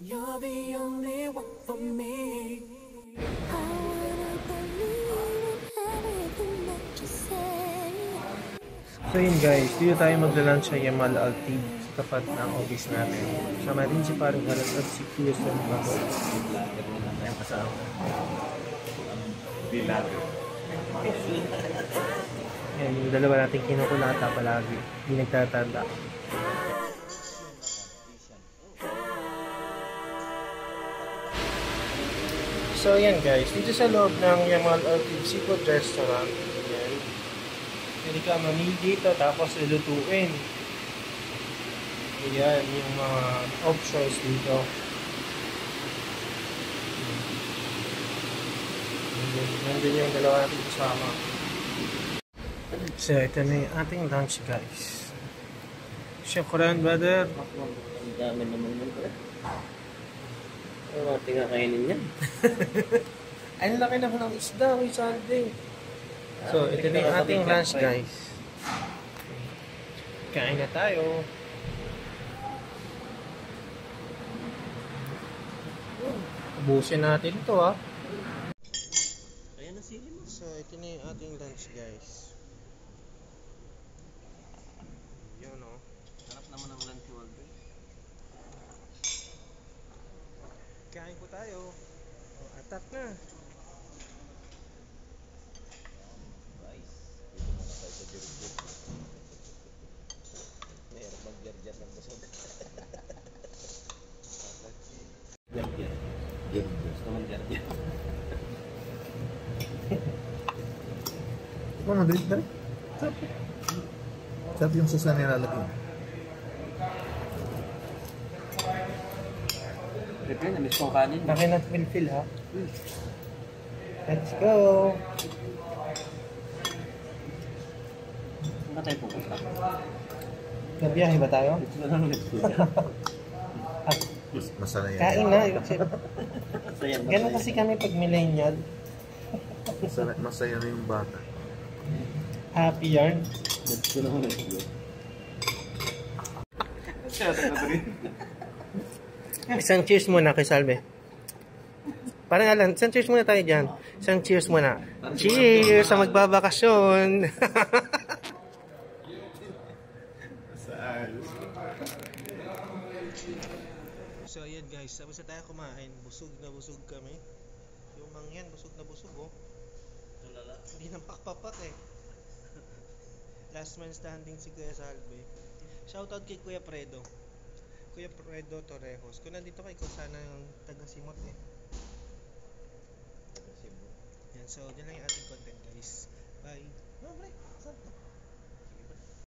You're the only one for me. I wanna believe in everything that you say. So yun guys, dito tayo magla-lunch sa Yamal Altib sa tapat ng office natin. Sama din si parang Halat at si Kuya Son Bago. Ayan kasama. Yan, yung dalawa natin kinukulata palagi. Hindi nagtatanda. So yan guys, dito sa loob ng Yamal Altib Seafood Restaurant. Yan. Pwede ka mamili dito tapos lulutuin. Ayan, yung mga options dito. Nandun yung dalawa natin kasama. So, ito na yung ating lunch guys. Syukran, brother. Ang dami naman nun. Ano natin kakainin yan? Ang laki naman ng isda, may salde. So, ito na yung ating lunch guys. Kain na tayo. Ubusin natin ito ah. Ayan na sili mo. So, ito na yung ating lunch guys. Yun o. Sarap naman ang lunch mo. Kain po tayo. O, atak na. Guys, dito muna tayo sa Jerjer. Mayroon bang Jerjer ng busog? Jerjer. Jerjer. Gusto naman Jerjer. Ano, dali. Sarap yung sauce na nilalagay. Prepare na, miss kong kanin. Laki na fill ha. Let's go. Saan na tayo pupunta? Nabiyahe ba tayo? Ito na lang next week. Masaya yan. Kain na. Masaya ba Ganun tayo? kasi kami pag millennial. Masaya na yung bata. Happy yarn. Next ko naman next week. Isang cheers muna kay Salve. Parang Alan, isang cheers muna tayo dyan. Isang cheers muna. Cheers sa magbabakasyon. So ayan guys, tapos na tayo kumain. Busog na busog kami. Yung mangyan, busog na busog oh. Hindi nang pakpapak eh. Last man standing si Kuya Salve. Shoutout kay Kuya Fredo. Kuya Fredo Torrejos. Kung nandito kayo, ikaw sana yung taga-simot eh. Yan, so yun lang yung ating content guys.